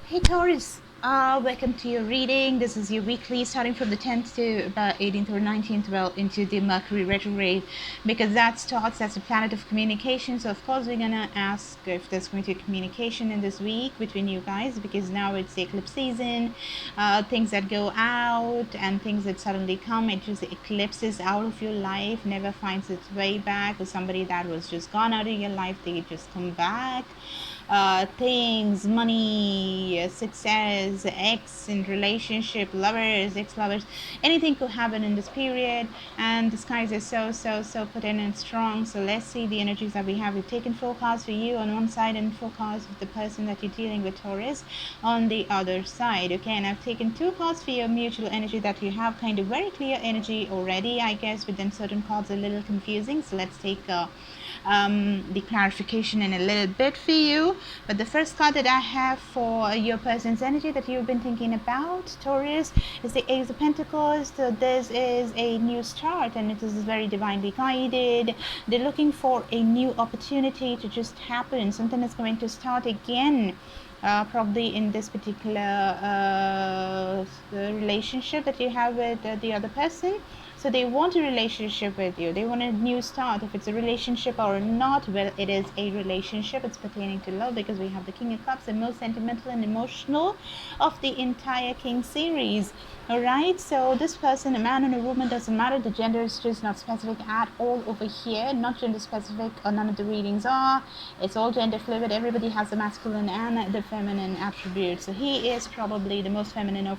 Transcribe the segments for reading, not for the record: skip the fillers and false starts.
Hey Taurus, welcome to your reading. This is your weekly starting from the 10th to about 18th or 19th, well, into the Mercury retrograde, because that starts as a planet of communication. So of course we're gonna ask if there's going to be communication in this week between you guys, because now it's the eclipse season. Things that go out and things that suddenly come, it just eclipses out of your life, never finds its way back. Or somebody that was just gone out of your life, they just come back. Things, money, success, ex in relationship, lovers, ex-lovers, anything could happen in this period. And the skies are so potent and strong. So let's see the energies that we have. We've taken four cards for you on one side and four cards of the person that you're dealing with, Taurus, on the other side. Okay, and I've taken two cards for your mutual energy that you have kind of very clear energy already, I guess, but then certain cards are a little confusing. So let's take the clarification in a little bit for you. But the first card that I have for your person's energy that you've been thinking about, Taurus, is the Ace of Pentacles. So this is a new start, and it is very divinely guided. They're looking for a new opportunity to just happen. Something is going to start again. Probably in this particular relationship that you have with the other person. So they want a relationship with you. They want a new start. If it's a relationship or not, well, it is a relationship. It's pertaining to love, because we have the King of Cups, the most sentimental and emotional of the entire King series. All right, so this person, a man and a woman, doesn't matter. The gender is just not specific at all over here. Not gender specific, or none of the readings are. It's all gender fluid. Everybody has the masculine and the feminine attributes. So he is probably the most feminine of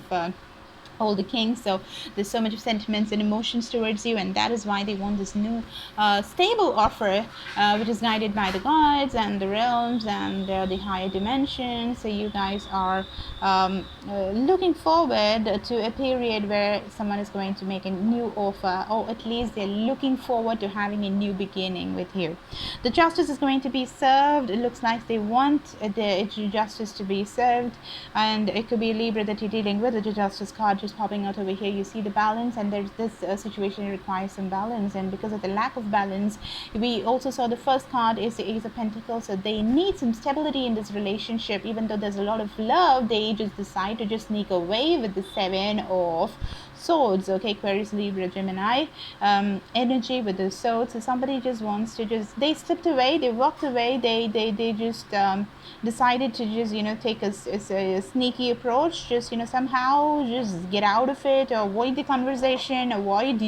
all the kings. So there's so much of sentiments and emotions towards you, and that is why they want this new stable offer, which is guided by the gods and the realms and the higher dimensions. So you guys are looking forward to a period where someone is going to make a new offer, or at least they're looking forward to having a new beginning with you. The justice is going to be served. It looks like they want the justice to be served, and it could be a Libra that you're dealing with. The justice card just popping out over here. You see the balance, and there's this situation requires some balance, and because of the lack of balance, we also saw the first card is the Ace of Pentacles. So they need some stability in this relationship. Even though there's a lot of love, they just decide to just sneak away with the Seven of Swords. Okay, Aquarius, Libra, Gemini energy with the swords. So somebody just wants to they slipped away, they walked away, they just decided to just take a sneaky approach, just somehow just get out of it, or avoid the conversation, avoid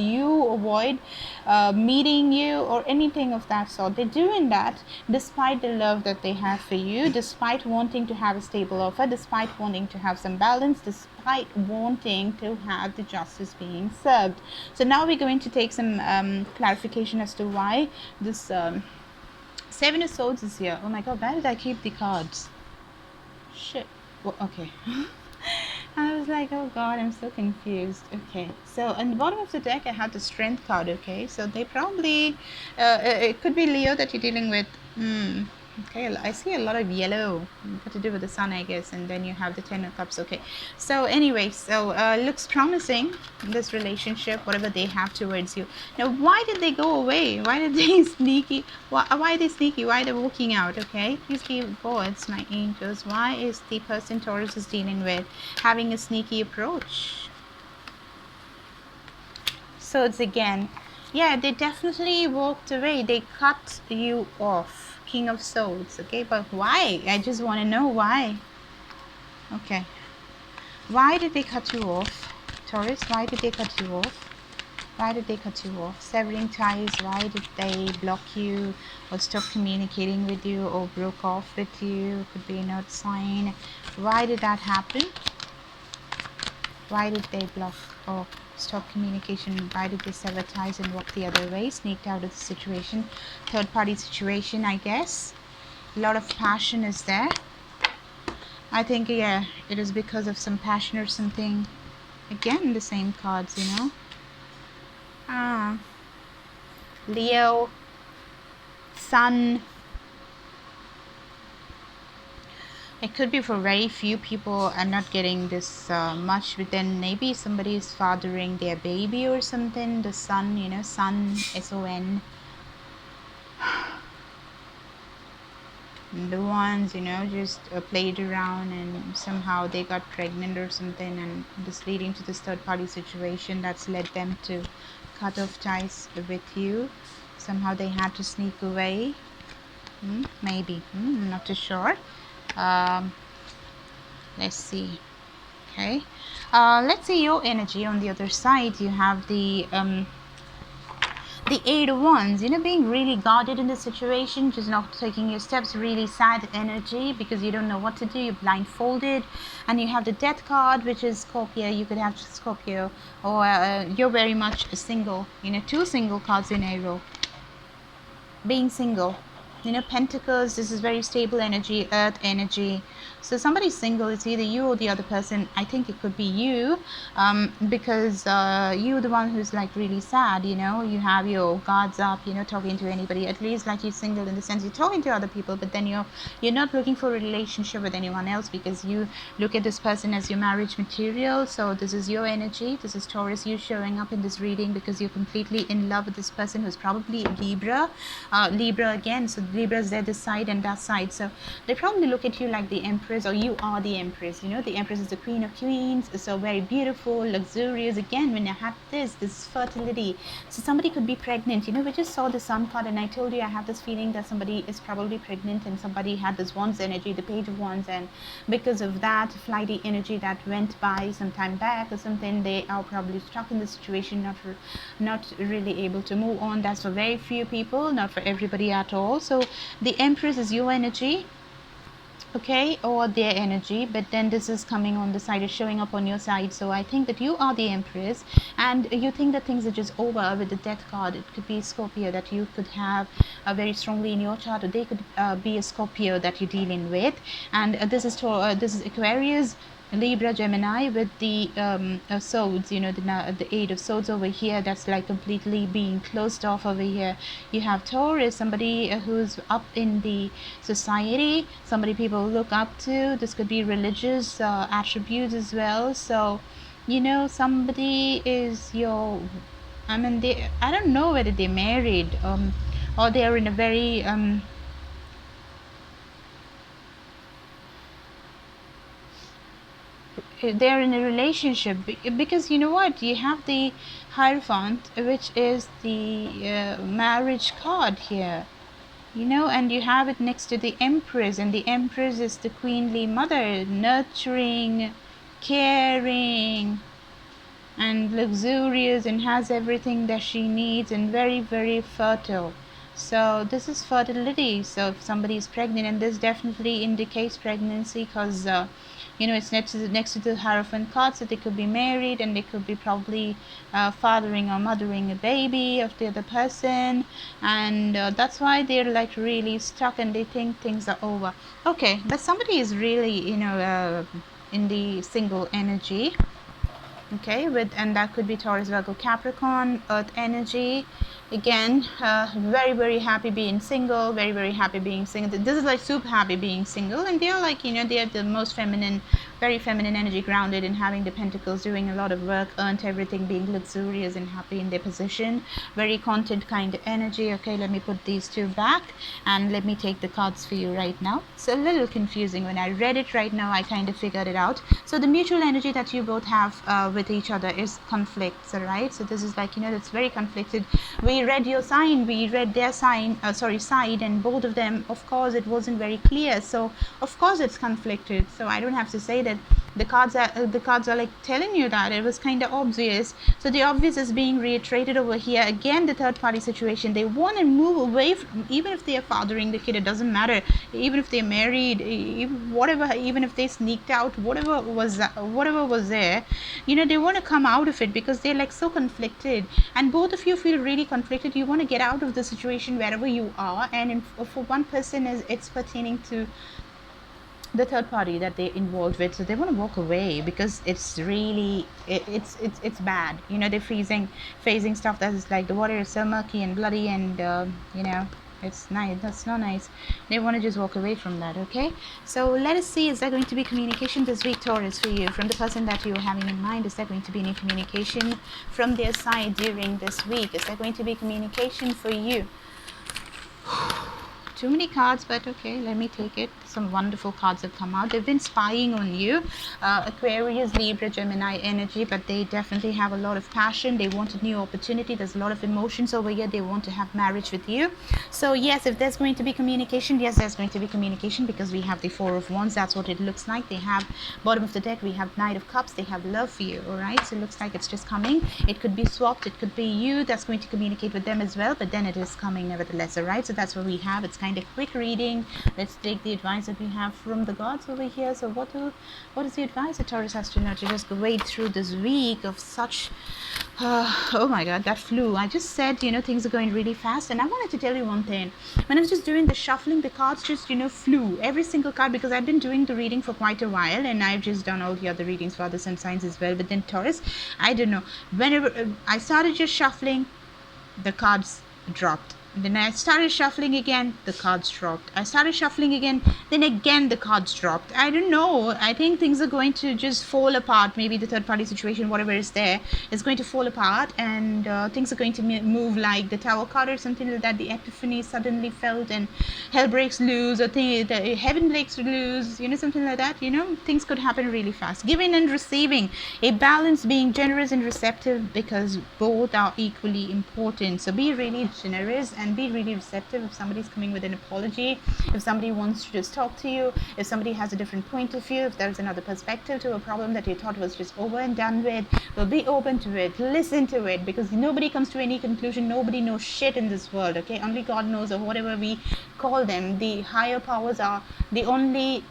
meeting you, or anything of that sort. They're doing that despite the love that they have for you, despite wanting to have a stable offer, despite wanting to have some balance, despite wanting to have the justice being served. So now we're going to take some clarification as to why this Seven of Swords is here. Oh my god, where did I keep the cards? Shit. Well, okay. I was like, oh god, I'm so confused. Okay, so on the bottom of the deck I had the Strength card. Okay, so they probably it could be Leo that you're dealing with. Okay, I see a lot of yellow. Got to do with the sun, I guess. And then you have the Ten of Cups. Okay, so anyway, so looks promising, this relationship, whatever they have towards you. Now, why did they go away? Why did they sneaky? Why are they sneaky? Why are they walking out? Okay, please be gods, my angels. Why is the person Taurus is dealing with having a sneaky approach? So it's again, yeah, they definitely walked away. They cut you off. King of Swords. Okay, but why? I just want to know why. Okay, why did they cut you off, Taurus? Why did they cut you off? Why did they cut you off? Severing ties. Why did they block you, or stop communicating with you, or broke off with you? Could be an earth sign. Why did that happen? Why did they block or stop communication? Why did they sever ties and walk the other way? Sneaked out of the situation. Third party situation, I guess. A lot of passion is there. I think, yeah, it is because of some passion or something. Again, the same cards, Leo, Sun. It could be for very few people and not getting this much, but then maybe somebody is fathering their baby or something. The Sun, Sun, S-O-N. the ones, just played around and somehow they got pregnant or something, and this leading to this third party situation that's led them to cut off ties with you. Somehow they had to sneak away. Maybe. I'm not too sure. um, let's see. Okay, let's see your energy on the other side. You have the Eight of Wands, being really guarded in the situation, just not taking your steps, really sad energy because you don't know what to do, you're blindfolded. And you have the Death card, which is Scorpio. You could have Scorpio, or you're very much single, two single cards in a row. Being single, Pentacles, this is very stable energy, Earth energy. So somebody's single, it's either you or the other person. I think it could be you, because you're the one who's like really sad, you have your guards up, talking to anybody. At least like you're single in the sense you're talking to other people, but then you're not looking for a relationship with anyone else because you look at this person as your marriage material. So this is your energy. This is Taurus, you showing up in this reading because you're completely in love with this person who's probably Libra. Libra again, so Libra's there, this side and that side. So they probably look at you like the Empress, or you are the Empress. The Empress is the Queen of Queens, so very beautiful, luxurious. Again, when you have this is fertility. So somebody could be pregnant. We just saw the Sun card, and I told you I have this feeling that somebody is probably pregnant, and somebody had this Wands energy, the Page of Wands, and because of that flighty energy that went by some time back or something, they are probably stuck in the situation, not really able to move on. That's for very few people, not for everybody at all. So the Empress is your energy, okay, or their energy, but then this is coming on the side, is showing up on your side. So I think that you are the Empress, and you think that things are just over with the Death card. It could be Scorpio that you could have very strongly in your chart, or they could be a Scorpio that you're dealing with. And this is Aquarius, Libra, Gemini with the swords, the Eight of Swords over here. That's like completely being closed off over here. You have Taurus, somebody who's up in the society, somebody people look up to. This could be religious attributes as well. So, somebody is your, I don't know whether they're married, or they're in a very they're in a relationship, because you know what, you have the Hierophant, which is the marriage card here, and you have it next to the Empress, and the Empress is the queenly mother, nurturing, caring, and luxurious, and has everything that she needs, and very, very fertile. So this is fertility. So if somebody is pregnant, and this definitely indicates pregnancy, because it's next to the Hierophant card, so they could be married, and they could be probably fathering or mothering a baby of the other person, and that's why they're like really stuck, and they think things are over. Okay, but somebody is really in the single energy, okay, and that could be Taurus, Virgo, Capricorn, Earth energy. Again, very, very happy being single, very, very happy being single. This is like super happy being single, and they're like, they are the most feminine, very feminine energy, grounded in having the Pentacles, doing a lot of work, earned everything, being luxurious and happy in their position, very content kind of energy. Okay, let me put these two back, and let me take the cards for you right now. It's a little confusing. When I read it right now, I kind of figured it out. So the mutual energy that you both have with each other is conflicts, all right? So this is like, it's very conflicted. We read your sign, we read their side, and both of them, of course, it wasn't very clear. So of course it's conflicted. So I don't have to say that the cards are like telling you that it was kind of obvious. So the obvious is being reiterated over here. Again, the third party situation, they want to move away from, even if they are fathering the kid, it doesn't matter. Even if they're married, even if they sneaked out, whatever was there, they want to come out of it, because they're like so conflicted, and both of you feel really conflicted. You want to get out of the situation wherever you are, and for one person it's pertaining to the third party that they're involved with, so they want to walk away because it's really it's bad. They're facing stuff that is like the water is so murky and bloody, and it's nice. That's not nice. They want to just walk away from that. Okay, so let us see, is there going to be communication this week, Taurus, for you from the person that you're having in mind? Is there going to be any communication from their side during this week? Is there going to be communication for you? too many cards, but okay, let me take it. Some wonderful cards have come out. They've been spying on you. Aquarius, Libra, Gemini energy, but they definitely have a lot of passion. They want a new opportunity. There's a lot of emotions over here. They want to have marriage with you. So yes, if there's going to be communication, yes, there's going to be communication, because we have the Four of Wands. That's what it looks like. They have bottom of the deck, we have Knight of Cups. They have love for you. All right, so it looks like it's just coming. It could be swapped. It could be you that's going to communicate with them as well, but then it is coming nevertheless. All right, so that's what we have. It's kind of quick reading. Let's take the advice that we have from the gods over here. So what is the advice that Taurus has to know to just wade through this week of such oh my god, that flew. I just said, you know, things are going really fast, and I wanted to tell you one thing. When I was just doing the shuffling, the cards just, you know, flew. Every single card, because I've been doing the reading for quite a while, and I've just done all the other readings for other sun signs as well. But then Taurus, I don't know, whenever I started just shuffling, the cards dropped. Then I started shuffling again, the cards dropped. I started shuffling again, then again the cards dropped. I don't know. I think things are going to just fall apart. Maybe the third party situation, whatever is there, is going to fall apart, and things are going to move like the Tower card or something like that. The epiphany suddenly felt, and hell breaks loose, or the heaven breaks loose, you know, something like that. You know, things could happen really fast. Giving and receiving, a balance, being generous and receptive, because both are equally important. So be really generous and be really receptive. If somebody's coming with an apology, if somebody wants to just talk to you, if somebody has a different point of view, if there's another perspective to a problem that you thought was just over and done with, well, be open to it, listen to it, because nobody comes to any conclusion. Nobody knows shit in this world, okay? Only God knows, or whatever we call them. The higher powers are the only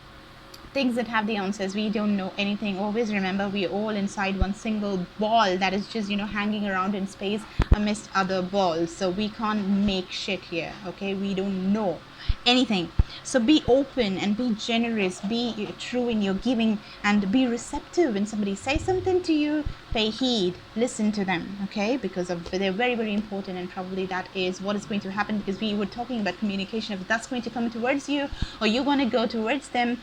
things that have the answers. We don't know anything. Always remember, we are all inside one single ball that is just, you know, hanging around in space amidst other balls. So we can't make shit here, okay? We don't know anything. So be open and be generous, be true in your giving, and be receptive. When somebody says something to you, pay heed, listen to them, okay? Because they're very, very important, and probably that is what is going to happen, because we were talking about communication. If that's going to come towards you, or you're going to go towards them,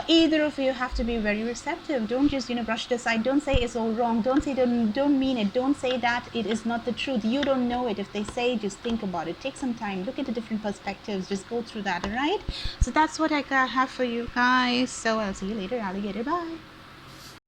either of you have to be very receptive. Don't just, you know, brush it aside. Don't say it's all wrong. Don't say don't mean it. Don't say that it is not the truth. You don't know it. If they say, just think about it. Take some time. Look into different perspectives. Just go through that, all right? So that's what I have for you guys. So I'll see you later, alligator. Bye.